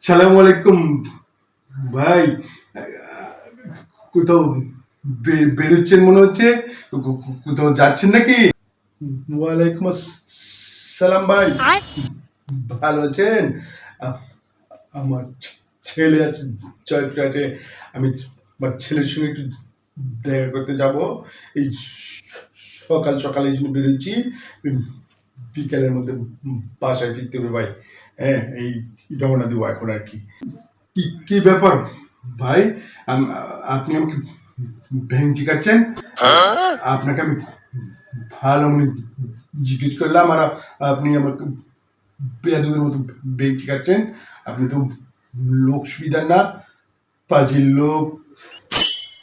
সালাম আলাইকুম ভাই। কোথাও বেরোচ্ছেন মনে হচ্ছে, কোথাও যাচ্ছেন নাকি? ওয়ালাইকুম আসসালাম ভাই, ভালো আছেন? আমার ছেলে আছে জয়পুরহাটে। আমি আমার ছেলের সঙ্গে একটু দেখা করতে যাব। এই সকাল সকাল এই জন্য বেরোচ্ছি, বিকেলের মধ্যে বাসায় ফিরতে হবে ভাই। হ্যাঁ, এই রওনা দেবো এখন আর কি। কি কি ব্যাপার ভাই? আপনি আমাকে ভেঙচি কাটছেন? আপনাকে আমি ভালো মনে জিজ্ঞেস করলাম, আর আপনি আমাকে বেয়াদবের মতো ভেঙচি কাটছেন। আপনি তো লোক সুবিধার না, পাজির লোক।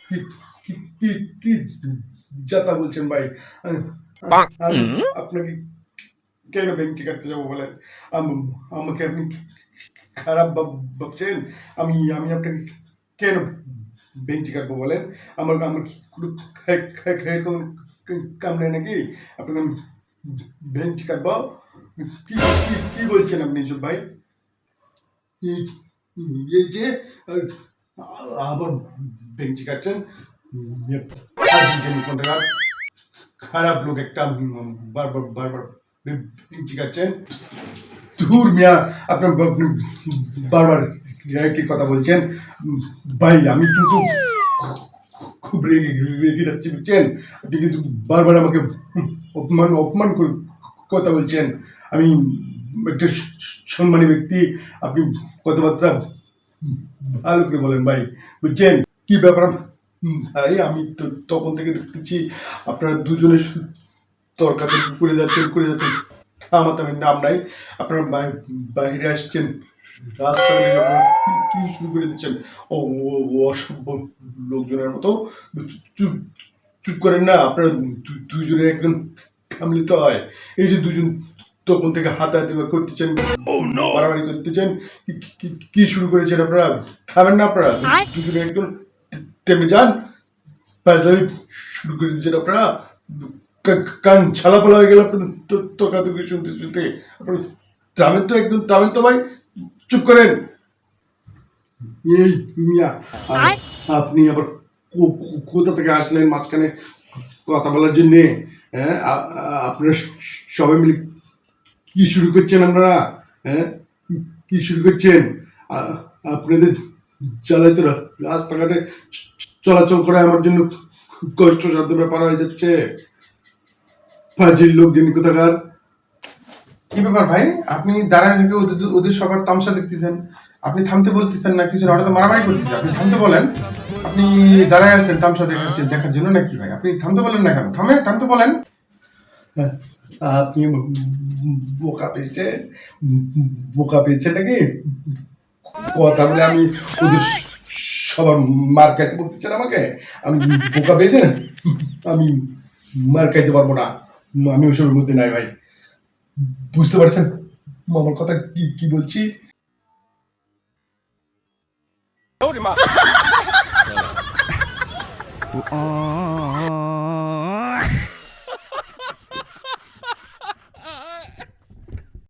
কি কি কি কি যাতা বলছেন ভাই? আমি আপনাকে কেন ভেঙচি কাটতে যাবো বলেন? আমাকে আপনি খারাপ ভাবছেন? আমি আমি আপনাকে কেন বেঞ্চি কাটবো বলেন? আমার আমার কি কোনো কাম নেই নাকি? আপনাকে আমি বেঞ্চি কাটবো? কি কি কি বলছেন আপনি এসব ভাই? এই এই যে আবার বেঞ্চি কাটছেন, কোনটা খারাপ লোক একটা, বারবার বারবার বেঞ্চি কাটছেন। ধুর মিয়া, আপনার বারবার একই কথা বলছেন ভাই। আমি কিন্তু খুব রেগে রেগে যাচ্ছি, বুঝছেন? আপনি কিন্তু বারবার আমাকে অপমান অপমান করে কথা বলছেন। আমি একটা সম্মানী ব্যক্তি, আপনি কথাবার্তা ভালো করে বলেন ভাই, বুঝছেন? কি ব্যাপার ভাই? আমি তো তখন থেকে দেখতেছি আপনারা দুজনে তর্কাতর্কি করে যাচ্ছেন, থামাথামির নাম নাই। আপনারা বাইরে আসছেন, রাস্তাঘাটে যখন কি শুরু করে দিচ্ছেন অসভ্য লোকজনের মতো। চুপ চুপ করেন না আপনারা, দুজনে একজন থামলে তো হয়। এই যে দুজন তখন থেকে হাতাহাতি করতেছেন, মারামারি করতেছেন, কি শুরু করেছেন আপনারা? থামেন না আপনারা, দুজনে একজন থেমে যান। ফাজলামি শুরু করে দিচ্ছেন আপনারা। কান ছালাপালা হয়ে গেল আপনাদের তর্কাতর্কি শুনতে শুনতে। আপনারা থামেন তো, একদম থামেন তো ভাই, চুপ করেন। এই মিয়া, আপনি আবার কোথা থেকে আসলেন মাঝখানে কথা বলার জন্যে? হ্যাঁ, আপনারা সবাই মিলে কি শুরু করছেন আপনারা? হ্যাঁ, কি শুরু করছেন? আপনাদের জ্বালায় তো রাস্তাঘাটে চলাচল করা আমার জন্য খুব কষ্টসাধ্য ব্যাপার হয়ে যাচ্ছে। ফাজিল লোক যিনি কোথাকার। কি ব্যাপার ভাই? আপনি দাঁড়ায় থেকে ওদের সবার তামসা দেখতেছেন, আপনি থামতে বলতেছেন না কিছু না, ওরা তো মারামারি করতেছে, আপনি থামতে বলেন। আপনি দাঁড়ায় আছেন তামসা দেখার জন্য নাকি ভাই? আপনি থামতে বলেন না কেন? থামতে বলেন। আপনি বোকা পেয়েছেন, বোকা পেয়েছেন নাকি? কথা বলে আমি ওদের সবার মার খাইতে বলতেছেন আমাকে? আমি বোকা পেয়েছেন? আমি মার খাইতে পারবো না, আমি ওসবের মধ্যে নাই ভাই। বুঝতে পারছেন আমার কথা কি কি বলছি?